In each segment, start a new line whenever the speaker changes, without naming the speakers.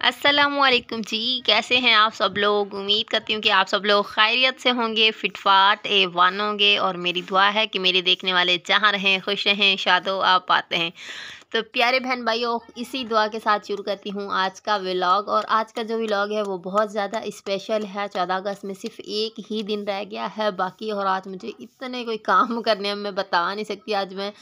अस्सलामुअलैकुम जी। कैसे हैं आप सब लोग? उम्मीद करती हूँ कि आप सब लोग खैरियत से होंगे, फिटफाट ए1 होंगे और मेरी दुआ है कि मेरे देखने वाले जहाँ रहें, खुश रहें, शादो आप पाते हैं। तो प्यारे बहन भाइयों, इसी दुआ के साथ शुरू करती हूँ आज का व्लॉग। और आज का जो व्लॉग है वो बहुत ज़्यादा स्पेशल है। 14 अगस्त में सिर्फ एक ही दिन रह गया है बाकी, और आज मुझे इतने कोई काम करने हैं, मैं बता नहीं सकती। आज मैं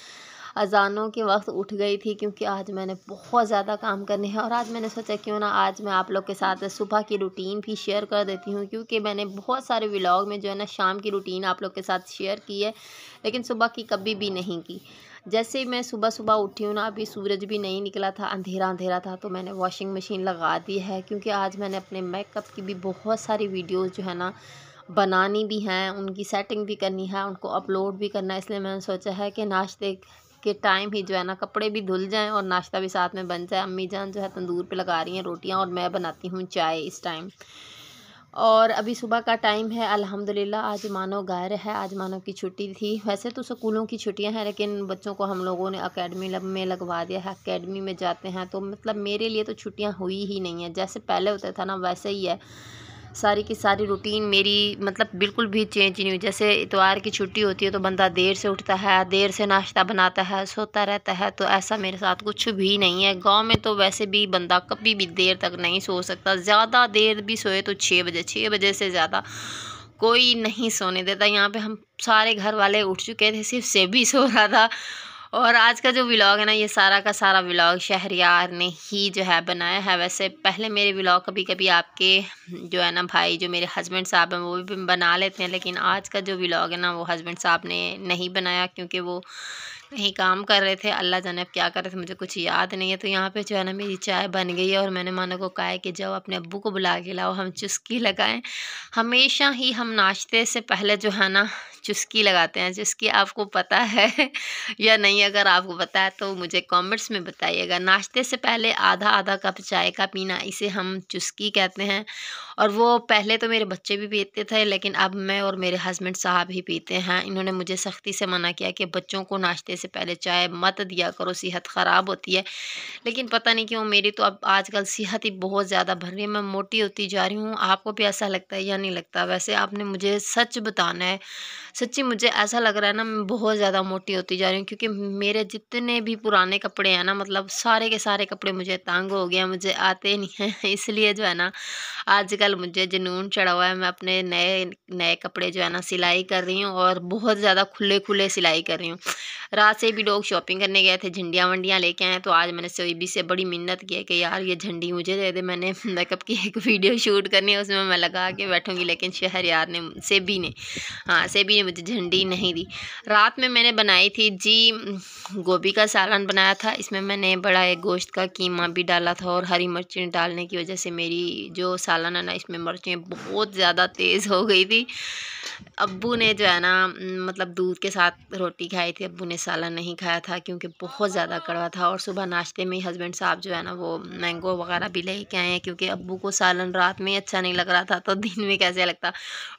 अज़ानों के वक्त उठ गई थी क्योंकि आज मैंने बहुत ज़्यादा काम करने हैं। और आज मैंने सोचा क्यों ना आज मैं आप लोग के साथ सुबह की रूटीन भी शेयर कर देती हूँ, क्योंकि मैंने बहुत सारे व्लॉग में जो है ना शाम की रूटीन आप लोग के साथ शेयर की है, लेकिन सुबह की कभी भी नहीं की। जैसे मैं सुबह सुबह उठी हूँ ना, अभी सूरज भी नहीं निकला था, अंधेरा अंधेरा था, तो मैंने वॉशिंग मशीन लगा दी है, क्योंकि आज मैंने अपने मेकअप की भी बहुत सारी वीडियोस जो है ना बनानी भी हैं, उनकी सेटिंग भी करनी है, उनको अपलोड भी करना है। इसलिए मैंने सोचा है कि नाश्ते के टाइम ही जो है ना कपड़े भी धुल जाएं और नाश्ता भी साथ में बन जाए। अम्मी जान जो है तंदूर पे लगा रही हैं रोटियां और मैं बनाती हूँ चाय इस टाइम। और अभी सुबह का टाइम है, अल्हम्दुलिल्लाह। आज मानो घर है, आज मानो की छुट्टी थी। वैसे तो स्कूलों की छुट्टियां हैं, लेकिन बच्चों को हम लोगों ने अकेडमी में लगवा दिया है। अकेडमी में जाते हैं तो मतलब मेरे लिए तो छुट्टियां हुई ही नहीं है। जैसे पहले होता था ना वैसे ही है। सारी की सारी रूटीन मेरी मतलब बिल्कुल भी चेंज नहीं हुई। जैसे इतवार की छुट्टी होती है तो बंदा देर से उठता है, देर से नाश्ता बनाता है, सोता रहता है, तो ऐसा मेरे साथ कुछ भी नहीं है। गांव में तो वैसे भी बंदा कभी भी देर तक नहीं सो सकता। ज़्यादा देर भी सोए तो 6 बजे, 6 बजे से ज़्यादा कोई नहीं सोने देता। यहाँ पे हम सारे घर वाले उठ चुके थे, सिर्फ से भी सो रहा था। और आज का जो व्लॉग है ना, ये सारा का सारा व्लॉग शहरयार ने ही जो है बनाया है। वैसे पहले मेरे व्लॉग कभी कभी आपके जो है ना भाई, जो मेरे हस्बैंड साहब हैं, वो भी बना लेते हैं, लेकिन आज का जो व्लॉग है ना वो हस्बैंड साहब ने नहीं बनाया, क्योंकि वो कहीं काम कर रहे थे। अल्लाह जाने अब क्या कर रहे थे, मुझे कुछ याद नहीं है। तो यहाँ पे जो है ना मेरी चाय बन गई है और मैंने मानो को कहा है कि जाओ अपने अब्बू को बुला के लाओ, हम चुस्की लगाएं। हमेशा ही हम नाश्ते से पहले जो है ना चुस्की लगाते हैं। चुस्की आपको पता है या नहीं? अगर आपको पता है तो मुझे कमेंट्स में बताइएगा। नाश्ते से पहले आधा आधा कप चाय का पीना, इसे हम चुस्की कहते हैं। और वो पहले तो मेरे बच्चे भी पीते थे, लेकिन अब मैं और मेरे हस्बैंड साहब ही पीते हैं। इन्होंने मुझे सख्ती से मना किया कि बच्चों को नाश्ते से पहले चाय मत दिया करो, सेहत ख़राब होती है। लेकिन पता नहीं क्यों मेरी तो अब आजकल सेहत ही बहुत ज़्यादा बढ़ रही है, मैं मोटी होती जा रही हूँ। आपको भी ऐसा लगता है या नहीं लगता? वैसे आपने मुझे सच बताना है। सच्ची मुझे ऐसा लग रहा है ना मैं बहुत ज़्यादा मोटी होती जा रही हूँ, क्योंकि मेरे जितने भी पुराने कपड़े हैं ना, मतलब सारे के सारे कपड़े मुझे तंग हो गए हैं, मुझे आते नहीं हैं। इसलिए जो है ना आजकल मुझे जुनून चढ़ा हुआ है। मैं अपने नए नए कपड़े जो है ना सिलाई कर रही हूँ, और बहुत ज़्यादा खुले खुले सिलाई कर रही हूँ। रात से भी लोग शॉपिंग करने गए थे, झंडियाँ वंडियाँ लेके आए, तो आज मैंने सेबी से बड़ी मिन्नत की है कि यार ये झंडी मुझे दे दे। मैंने मेकअप की एक वीडियो शूट करनी है, उसमें मैं लगा के बैठूंगी, लेकिन शहरयार ने, सेबी ने, हाँ सेबी ने मुझे झंडी नहीं दी। रात में मैंने बनाई थी जी गोभी का सालन बनाया था। इसमें मैंने बड़ा एक गोश्त का कीमा भी डाला था, और हरी मिर्चें डालने की वजह से मेरी जो सालन है ना इसमें मिर्चें बहुत ज़्यादा तेज़ हो गई थी। अब्बू ने जो है ना मतलब दूध के साथ रोटी खाई थी, अब्बू ने सालन नहीं खाया था क्योंकि बहुत ज़्यादा कड़वा था। और सुबह नाश्ते में ही हस्बैंड साहब जो है ना वो मैंगो वगैरह भी लेके आए हैं, क्योंकि अब्बू को सालन रात में अच्छा नहीं लग रहा था, तो दिन में कैसे लगता।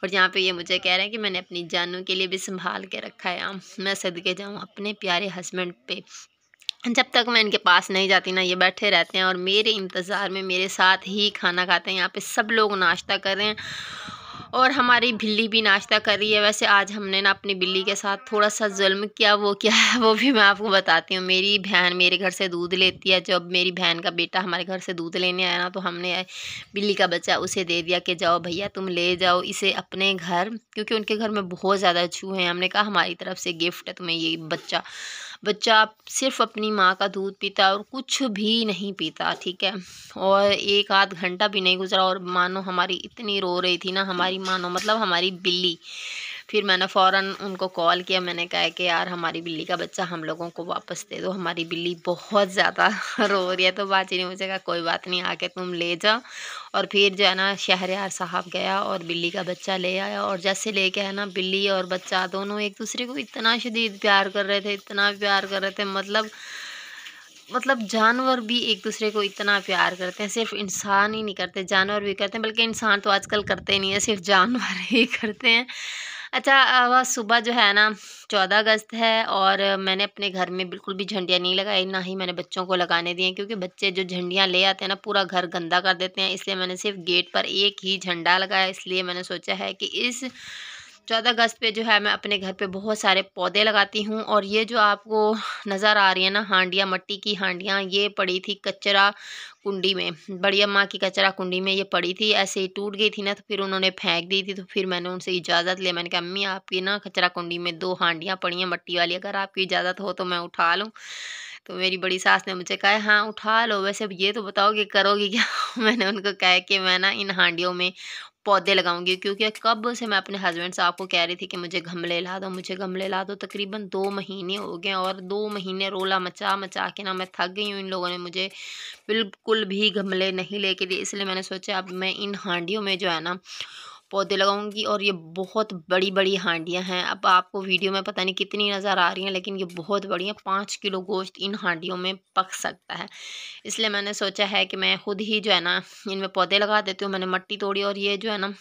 और यहाँ पे ये मुझे कह रहे हैं कि मैंने अपनी जानू के लिए भी संभाल के रखा है आम। मैं सदके जाऊँ अपने प्यारे हस्बैंड पे। जब तक मैं इनके पास नहीं जाती ना, ये बैठे रहते हैं और मेरे इंतज़ार में मेरे साथ ही खाना खाते हैं। यहाँ पे सब लोग नाश्ता कर रहे हैं और हमारी बिल्ली भी नाश्ता कर रही है। वैसे आज हमने ना अपनी बिल्ली के साथ थोड़ा सा जुल्म किया, वो क्या है वो भी मैं आपको बताती हूँ। मेरी बहन मेरे घर से दूध लेती है, जब मेरी बहन का बेटा हमारे घर से दूध लेने आया ना, तो हमने बिल्ली का बच्चा उसे दे दिया कि जाओ भैया तुम ले जाओ इसे अपने घर, क्योंकि उनके घर में बहुत ज़्यादा चूहे हैं। हमने कहा हमारी तरफ से गिफ्ट है तुम्हें ये बच्चा। बच्चा सिर्फ अपनी माँ का दूध पीता है और कुछ भी नहीं पीता, ठीक है। और एक आध घंटा भी नहीं गुजरा और मानो हमारी इतनी रो रही थी ना, हमारी मानो मतलब हमारी बिल्ली। फिर मैंने फ़ौरन उनको कॉल किया, मैंने कहा कि यार हमारी बिल्ली का बच्चा हम लोगों को वापस दे दो, हमारी बिल्ली बहुत ज़्यादा रो रही है। तो बाजी ने मुझे कहा कोई बात नहीं, आके तुम ले जाओ। और फिर जो है ना शहरयार साहब गया और बिल्ली का बच्चा ले आया। और जैसे लेके आया ना, बिल्ली और बच्चा दोनों एक दूसरे को इतना शदीद प्यार कर रहे थे, इतना प्यार कर रहे थे, मतलब जानवर भी एक दूसरे को इतना प्यार करते हैं। सिर्फ इंसान ही नहीं करते, जानवर भी करते हैं, बल्कि इंसान तो आजकल करते ही नहीं है, सिर्फ जानवर ही करते हैं। अच्छा, वह सुबह जो है ना 14 अगस्त है और मैंने अपने घर में बिल्कुल भी झंडियाँ नहीं लगाई, ना ही मैंने बच्चों को लगाने दिए, क्योंकि बच्चे जो झंडियाँ ले आते हैं ना पूरा घर गंदा कर देते हैं। इसलिए मैंने सिर्फ़ गेट पर एक ही झंडा लगाया। इसलिए मैंने सोचा है कि इस 14 अगस्त पे जो है मैं अपने घर पे बहुत सारे पौधे लगाती हूँ। और ये जो आपको नज़र आ रही है ना हांडियाँ, मट्टी की हांडियाँ, ये पड़ी थी कचरा कुंडी में। बड़ी अम्मा की कचरा कुंडी में ये पड़ी थी, ऐसे ही टूट गई थी ना, तो फिर उन्होंने फेंक दी थी। तो फिर मैंने उनसे इजाज़त ली, मैंने कहा अम्मी आपकी ना कचरा कुंडी में 2 हांडियाँ पड़ी हैं मट्टी वाली, अगर आपकी इजाज़त हो तो मैं उठा लूँ। तो मेरी बड़ी सास ने मुझे कहा हाँ उठा लो, वैसे अब ये तो बताओ कि करोगी क्या? मैंने उनको कहा कि मैं ना इन हांडियों में पौधे लगाऊंगी, क्योंकि कब से मैं अपने हस्बैंड साहब को कह रही थी कि मुझे गमले ला दो, मुझे गमले ला दो। तकरीबन 2 महीने हो गए और 2 महीने रोला मचा मचा के ना मैं थक गई हूँ। इन लोगों ने मुझे बिल्कुल भी गमले नहीं लेके दिए। इसलिए मैंने सोचा अब मैं इन हांडियों में जो है ना पौधे लगाऊंगी। और ये बहुत बड़ी बड़ी हांडियां हैं, अब आपको वीडियो में पता नहीं कितनी नज़र आ रही हैं, लेकिन ये बहुत बड़ी हैं। 5 किलो गोश्त इन हांडियों में पक सकता है। इसलिए मैंने सोचा है कि मैं खुद ही जो है ना इनमें पौधे लगा देती हूँ। मैंने मिट्टी तोड़ी और ये जो है ना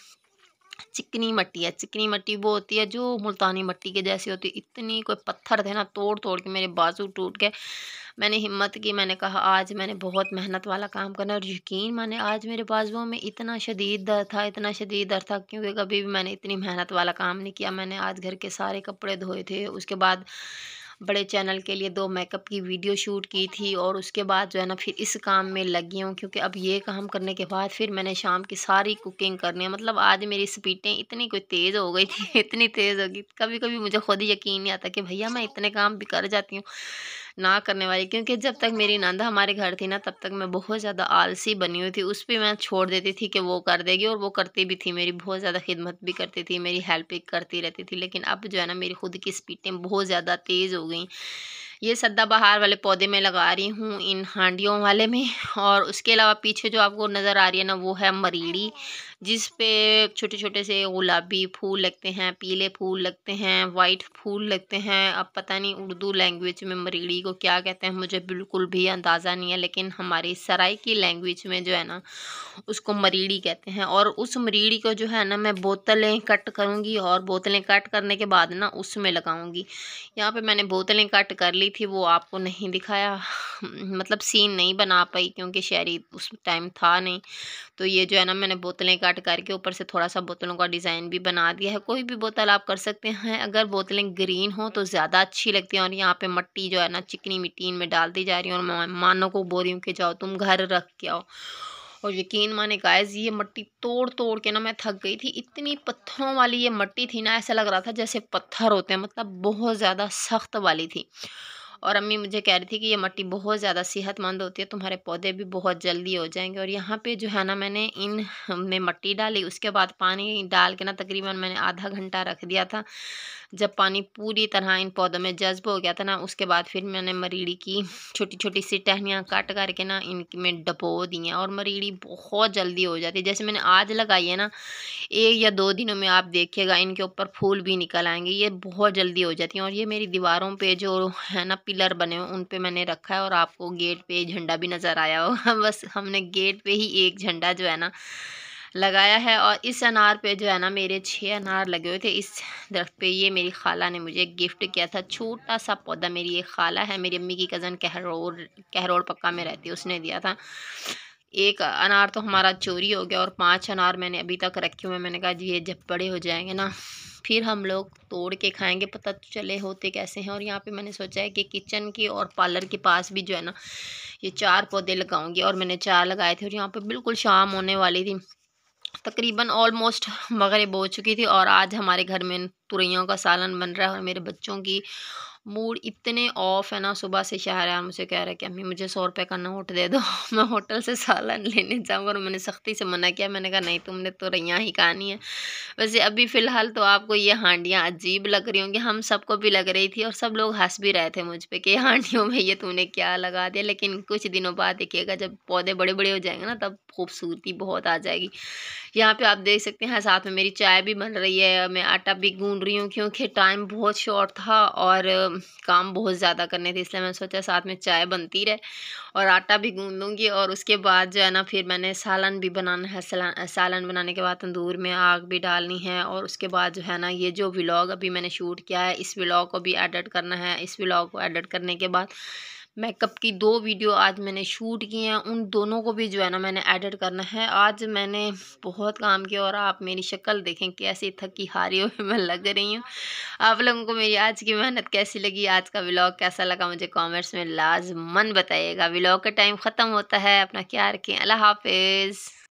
चिकनी मिट्टी है। चिकनी मिट्टी वो होती है जो मुल्तानी मिट्टी के जैसी होती है। इतनी कोई पत्थर थे ना, तोड़ तोड़ के मेरे बाजू टूट गए। मैंने हिम्मत की, मैंने कहा आज मैंने बहुत मेहनत वाला काम करना है। और यकीन माने आज मेरे बाजुओं में इतना शदीद दर्द था, इतना शदीद दर्द था, क्योंकि कभी भी मैंने इतनी मेहनत वाला काम नहीं किया। मैंने आज घर के सारे कपड़े धोए थे, उसके बाद बड़े चैनल के लिए 2 मेकअप की वीडियो शूट की थी, और उसके बाद जो है ना फिर इस काम में लगी हूँ, क्योंकि अब ये काम करने के बाद फिर मैंने शाम की सारी कुकिंग करनी है। मतलब आज मेरी स्पीडें इतनी कोई तेज़ हो गई थी इतनी तेज़ हो गई, कभी-कभी मुझे खुद ही यकीन नहीं आता कि भैया मैं इतने काम भी कर जाती हूँ, ना करने वाली। क्योंकि जब तक मेरी नंद हमारे घर थी ना, तब तक मैं बहुत ज़्यादा आलसी बनी हुई थी। उस पे मैं छोड़ देती थी कि वो कर देगी, और वो करती भी थी, मेरी बहुत ज़्यादा खिदमत भी करती थी, मेरी हेल्प भी करती रहती थी। लेकिन अब जो है ना मेरी खुद की स्पीडें बहुत ज़्यादा तेज़ हो गई। ये सदाबहार वाले पौधे मैं लगा रही हूँ इन हांडियों वाले में। और उसके अलावा पीछे जो आपको नज़र आ रही है ना वो है मरीड़ी, जिस पे छोटे छोटे से गुलाबी फूल लगते हैं, पीले फूल लगते हैं, वाइट फूल लगते हैं। अब पता नहीं उर्दू लैंग्वेज में मरीड़ी को क्या कहते हैं, मुझे बिल्कुल भी अंदाज़ा नहीं है, लेकिन हमारी सराय की लैंग्वेज में जो है ना उसको मरीड़ी कहते हैं। और उस मरीड़ी को जो है ना मैं बोतलें कट करूँगी, और बोतलें कट करने के बाद ना उसमें लगाऊंगी। यहाँ पे मैंने बोतलें कट कर ली थी, वो आपको नहीं दिखाया मतलब सीन नहीं बना पाई, क्योंकि शहरी उस टाइम था नहीं। तो ये जो है ना मैंने बोतलें काट करके ऊपर से थोड़ा सा बोतलों का डिज़ाइन भी बना दिया है। कोई भी बोतल आप कर सकते हैं, अगर बोतलें ग्रीन हो तो ज़्यादा अच्छी लगती हैं। और यहाँ पे मिट्टी जो है ना चिकनी मिट्टी इनमें डालती जा रही हूँ, और मैं मानो को बोल रही हूँ कि जाओ तुम घर रख के आओ। और यकीन माने गाइस ये मिट्टी तोड़ तोड़ के ना मैं थक गई थी। इतनी पत्थरों वाली ये मिट्टी थी ना, ऐसा लग रहा था जैसे पत्थर होते हैं, मतलब बहुत ज़्यादा सख्त वाली थी। और अम्मी मुझे कह रही थी कि ये मिट्टी बहुत ज़्यादा सेहतमंद होती है, तुम्हारे पौधे भी बहुत जल्दी हो जाएंगे। और यहाँ पे जो है ना मैंने इन में मिट्टी डाली, उसके बाद पानी डाल के ना तकरीबन मैंने आधा घंटा रख दिया था। जब पानी पूरी तरह इन पौधों में जज्ब हो गया था ना, उसके बाद फिर मैंने मरीड़ी की छोटी छोटी सी टहनियाँ काट करके ना इनमें डबो दी हैं। और मरीड़ी बहुत जल्दी हो जाती है। जैसे मैंने आज लगाई है ना, 1 या 2 दिनों में आप देखिएगा इनके ऊपर फूल भी निकल आएंगे। ये बहुत जल्दी हो जाती हैं। और ये मेरी दीवारों पे जो है ना पिलर बने हुए उन पे मैंने रखा है। और आपको गेट पे झंडा भी नज़र आया होगा बस हमने गेट पे ही एक झंडा जो है ना लगाया है। और इस अनार पे जो है ना मेरे 6 अनार लगे हुए थे इस दरख्त पे। ये मेरी खाला ने मुझे गिफ्ट किया था, छोटा सा पौधा। मेरी एक खाला है, मेरी अम्मी की कज़न कहरोड़ पक्का में रहती है, उसने दिया था। एक अनार तो हमारा चोरी हो गया, और 5 अनार मैंने अभी तक रखे हुए हैं। मैंने कहा जी ये जब बड़े हो जाएंगे ना फिर हम लोग तोड़ के खाएंगे, पता तो चले होते कैसे हैं। और यहाँ पे मैंने सोचा है कि किचन की और पार्लर के पास भी जो है ना ये 4 पौधे लगाऊंगी। और मैंने 4 लगाए थे। और यहाँ पे बिल्कुल शाम होने वाली थी, तकरीबन ऑलमोस्ट मगरिब हो चुकी थी, और आज हमारे घर में तुरैयों का सालन बन रहा है। और मेरे बच्चों की मूड इतने ऑफ है ना, सुबह से शहरयार मुझे कह रहा है कि अम्मी मुझे 100 रुपये का नोट दे दो मैं होटल से सालन लेने जाऊँगा। और मैंने सख्ती से मना किया, मैंने कहा नहीं तुमने तुरैयाँ ही खानी है। वैसे अभी फ़िलहाल तो आपको ये हांडियाँ अजीब लग रही होंगी, हम सबको भी लग रही थी, और सब लोग हंस भी रहे थे मुझ पे कि हांडियों में ये तूने क्या लगा दिया। लेकिन कुछ दिनों बाद देखिएगा जब पौधे बड़े बड़े हो जाएंगे ना, तब खूबसूरती बहुत आ जाएगी। यहाँ पे आप देख सकते हैं साथ में मेरी चाय भी बन रही है, मैं आटा भी गूंद रही हूँ, क्योंकि टाइम बहुत शॉर्ट था। और काम बहुत ज़्यादा करने थे, इसलिए मैंने सोचा साथ में चाय बनती रहे और आटा भी गूँध लूँगी। और उसके बाद जो है ना फिर मैंने सालन भी बनाना है। सालन बनाने के बाद तंदूर में आग भी डालनी है और उसके बाद जो है ना ये जो व्लॉग अभी मैंने शूट किया है इस व्लॉग को भी एडिट करना है। इस व्लॉग को एडिट करने के बाद मेकअप की 2 वीडियो आज मैंने शूट की हैं, उन दोनों को भी जो है ना मैंने एडिट करना है। आज मैंने बहुत काम किया और आप मेरी शक्ल देखें कैसी थकी हारी हुई मैं लग रही हूँ। आप लोगों को मेरी आज की मेहनत कैसी लगी, आज का व्लॉग कैसा लगा मुझे कमेंट्स में लाज़िमन बताइएगा। व्लॉग का टाइम ख़त्म होता है, अपना ख्याल रखें। अल्लाह हाफ़िज़।